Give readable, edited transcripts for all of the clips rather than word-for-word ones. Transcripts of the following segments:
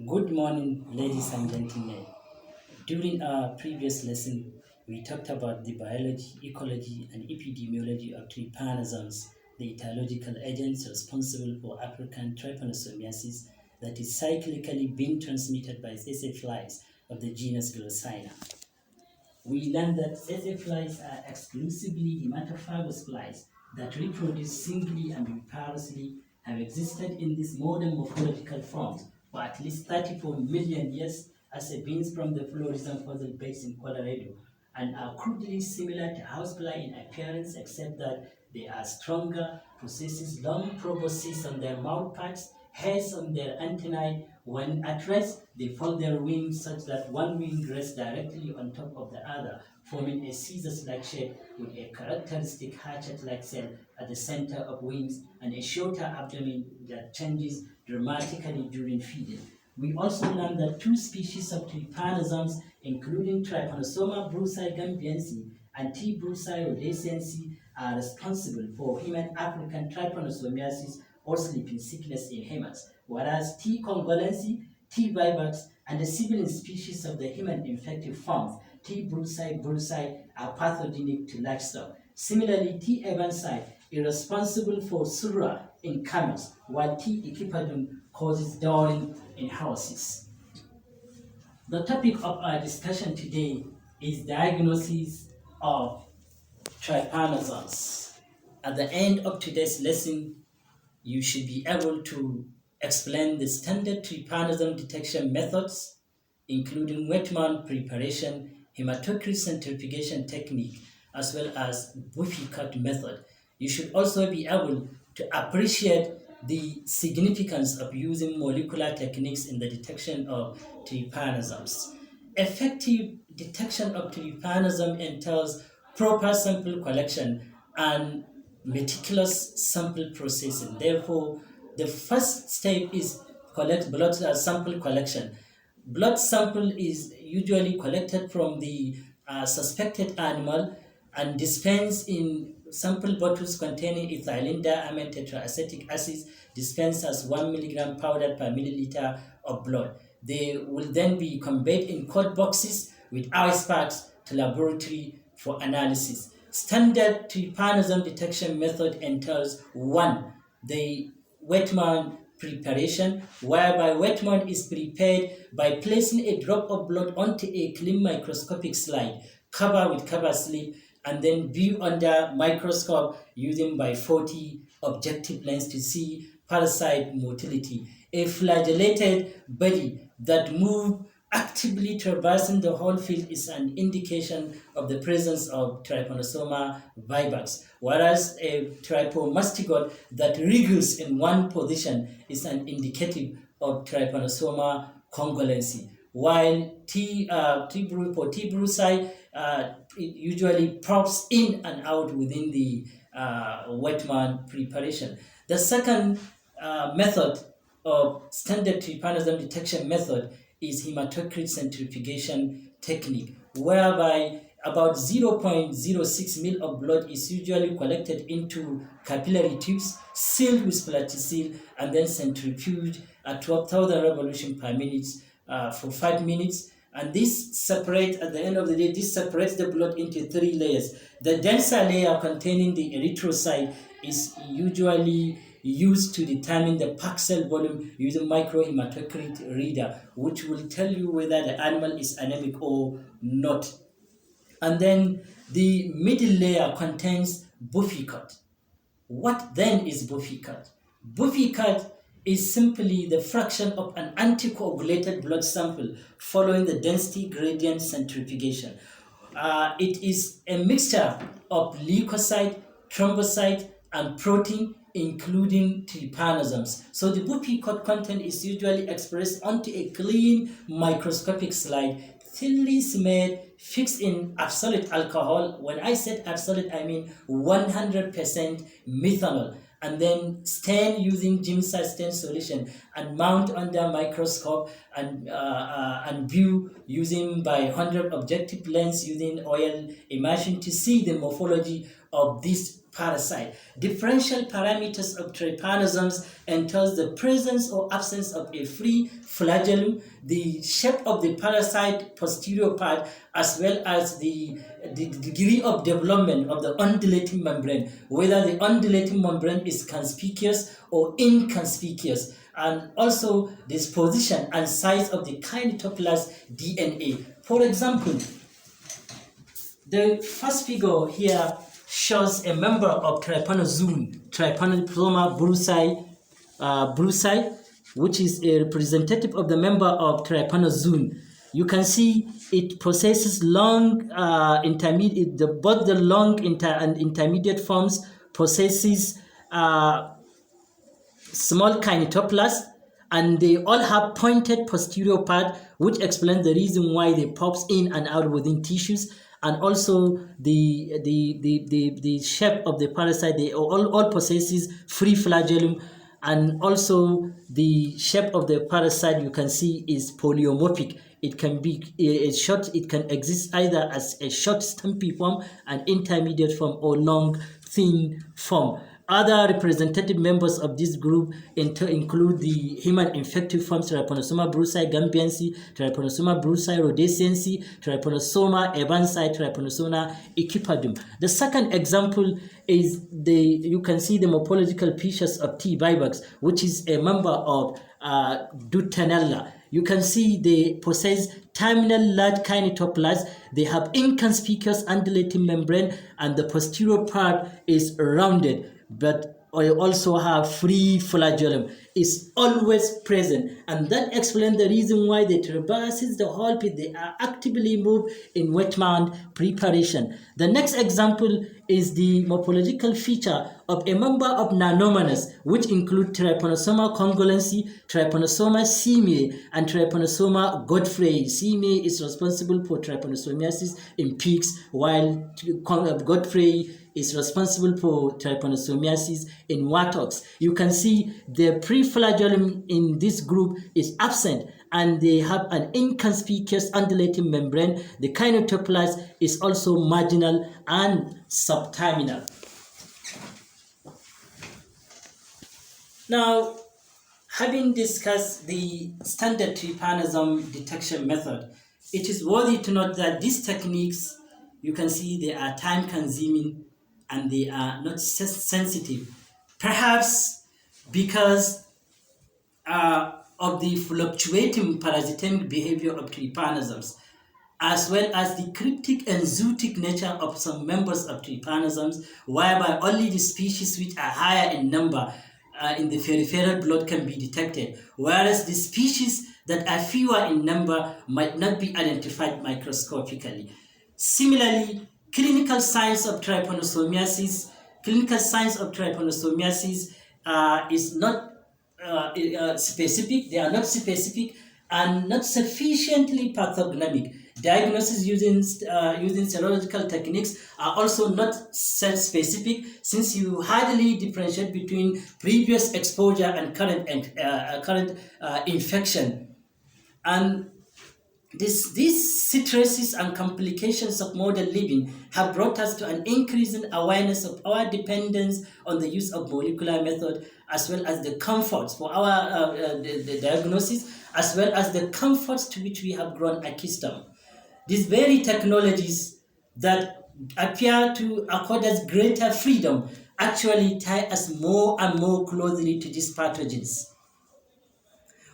Good morning, ladies and gentlemen. During our previous lesson, we talked about the biology, ecology, and epidemiology of trypanosomes, the ecological agents responsible for African trypanosomiasis that is cyclically being transmitted by tsetse flies of the genus Glossina. We learned that tsetse flies are exclusively hematophagous flies that reproduce singly and viviparously, have existed in these modern morphological forms for at least 34 million years as a beings from the florism fossil beds in Colorado, and are crudely similar to housefly in appearance except that they are stronger, possesses long proboscis on their mouth parts, hairs on their antennae. When at rest, they fold their wings such that one wing rests directly on top of the other, forming a scissors-like shape with a characteristic hatchet-like cell at the center of wings and a shorter abdomen that changes dramatically during feeding. We also learned that two species of trypanosomes, including Trypanosoma brucei gambiense and T. brucei rhodesiense, are responsible for human African trypanosomiasis or sleeping sickness in humans, whereas T. congolense, T. vivax, and the sibling species of the human infective forms, T. brucei are pathogenic to livestock. Similarly, T. evansi is responsible for surra in camels, while T. equipadum causes downing in horses. The topic of our discussion today is diagnosis of trypanosomes. At the end of today's lesson, you should be able to explain the standard trypanosome detection methods, including wet mount preparation, hematocrit centrifugation technique, as well as Buffy cut method. You should also be able to appreciate the significance of using molecular techniques in the detection of trypanosomes. Effective detection of trypanosome entails proper sample collection and meticulous sample processing. Therefore, the first step is collect blood sample collection. Blood sample is usually collected from the suspected animal and dispensed in sample bottles containing ethylene diamine tetraacetic acid, dispensed as 1 milligram powdered per milliliter of blood. They will then be conveyed in cold boxes with ice packs to laboratory for analysis. Standard trypanosome detection method entails 1. The wet mount preparation, whereby wet mount is prepared by placing a drop of blood onto a clean microscopic slide, cover with cover slip, and then view under microscope using by 40 objective lens to see parasite motility. A flagellated body that moves actively traversing the whole field is an indication of the presence of Trypanosoma vivax, whereas a trypomastigot that wriggles in one position is an indicative of Trypanosoma congolense, while for T. brucei, it usually pops in and out within the wet mount preparation. The second method of standard trypanosome detection method is hematocrit centrifugation technique, whereby about 0.06 ml of blood is usually collected into capillary tubes, sealed with platicille, and then centrifuged at 12,000 revolutions per minute for 5 minutes. And this separates, at the end of the day, this separates the blood into 3 layers. The denser layer containing the erythrocyte is usually used to determine the packed cell volume using microhematocrit reader, which will tell you whether the animal is anemic or not. And then the middle layer contains Buffy cut. What then is Buffy cut? Buffy cut is simply the fraction of an anticoagulated blood sample following the density gradient centrifugation. It is a mixture of leukocyte, thrombocyte, and protein, including trypanosomes. So the Buffy cut content is usually expressed onto a clean microscopic slide, thinly smeared, fixed in absolute alcohol. When I said absolute, I mean 100% methanol, and then stain using Giemsa stain solution and mount under microscope and view using by 100 objective lens using oil immersion to see the morphology of this parasite. Differential parameters of trypanosomes entails the presence or absence of a free flagellum, the shape of the parasite posterior part, as well as the degree of development of the undulating membrane, whether the undulating membrane is conspicuous or inconspicuous, and also this position and size of the kinetoplast DNA. For example, the first figure here shows a member of Trypanosome, Trypanosoma brucei, which is a representative of the member of Trypanosome. You can see it possesses long intermediate, both the long and intermediate forms possesses small kinetoplast, and they all have pointed posterior part, which explains the reason why they pops in and out within tissues. And also the shape of the parasite, they all possesses free flagellum, and also the shape of the parasite you can see is polymorphic. It can be a short, it can exist either as a short stumpy form, an intermediate form, or long thin form. Other representative members of this group include the human infective forms Trypanosoma brucei gambiense, Trypanosoma brucei rhodesiense, Trypanosoma evansii, Trypanosoma equipadum. The second example is you can see the morphological features of T. vivax, which is a member of Dutanella. You can see they possess terminal large kinetoplast. They have inconspicuous undulating membrane, and the posterior part is rounded, but I also have free flagellum. Is always present, and that explains the reason why they traverses the whole pit. They are actively moved in wet mount preparation. The next example is the morphological feature of a member of Nanomonas, which include Trypanosoma congolense, Trypanosoma simiae, and Trypanosoma godfreyi. Simiae is responsible for trypanosomiasis in pigs, while godfreyi is responsible for trypanosomiasis in warthogs. You can see the preflagellum in this group is absent, and they have an inconspicuous undulating membrane. The kinetoplast is also marginal and subterminal. Now, having discussed the standard trypanosome detection method, it is worthy to note that these techniques, you can see they are time consuming and they are not sensitive, perhaps because of the fluctuating parasitemic behavior of trypanosomes, as well as the cryptic and zootic nature of some members of trypanosomes, whereby only the species which are higher in number in the peripheral blood can be detected, whereas the species that are fewer in number might not be identified microscopically. Similarly, clinical signs of trypanosomiasis is not specific. They are not specific and not sufficiently pathognomic. Diagnosis using serological techniques are also not specific, since you hardly differentiate between previous exposure and current infection. And these stresses and complications of modern living have brought us to an increasing awareness of our dependence on the use of molecular method, as well as the comforts for our the diagnosis, as well as the comforts to which we have grown accustomed. These very technologies that appear to accord us greater freedom actually tie us more and more closely to these pathogens.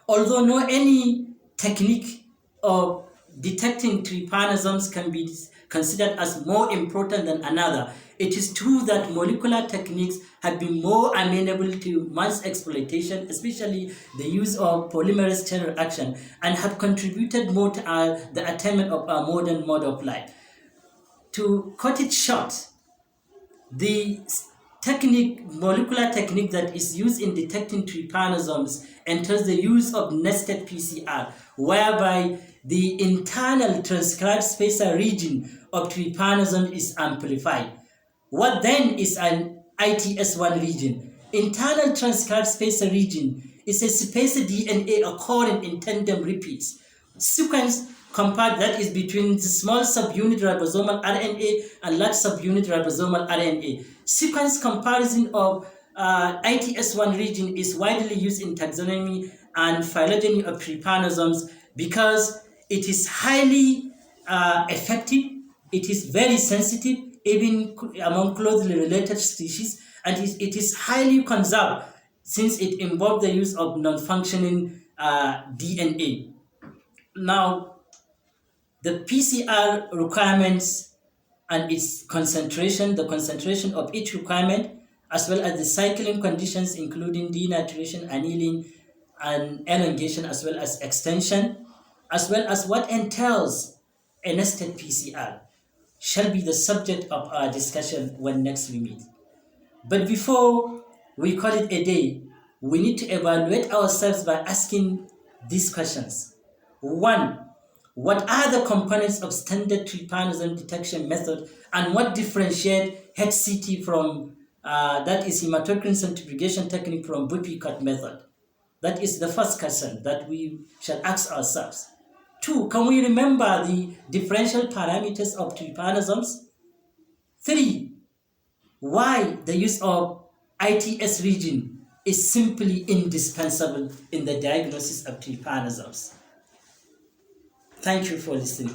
Although no any technique of detecting trypanosomes can be considered as more important than another, it is true that molecular techniques have been more amenable to mass exploitation, especially the use of polymerase chain reaction, and have contributed more to the attainment of our modern mode of life. To cut it short, the molecular technique that is used in detecting trypanosomes entails the use of nested PCR, whereby the internal transcribed spacer region of trypanosome is amplified. What then is an ITS1 region? Internal transcribed spacer region is a spacer DNA occurring in tandem repeats, sequence compared, that is between the small subunit ribosomal RNA and large subunit ribosomal RNA. Sequence comparison of ITS1 region is widely used in taxonomy and phylogeny of trypanosomes because it is highly effective, it is very sensitive even among closely related species, and it is highly conserved since it involves the use of non-functioning DNA. Now, the PCR requirements and its concentration, the concentration of each requirement, as well as the cycling conditions, including denaturation, annealing, and elongation, as well as extension, as well as what entails a nested PCR, shall be the subject of our discussion when next we meet. But before we call it a day, we need to evaluate ourselves by asking these questions. One, what are the components of standard trypanosome detection method, and what differentiate HCT from, that is hematocrit centrifugation technique, from Bupi-Cott method? That is the first question that we shall ask ourselves. Two, can we remember the differential parameters of trypanosomes? Three, why the use of ITS region is simply indispensable in the diagnosis of trypanosomes. Thank you for listening.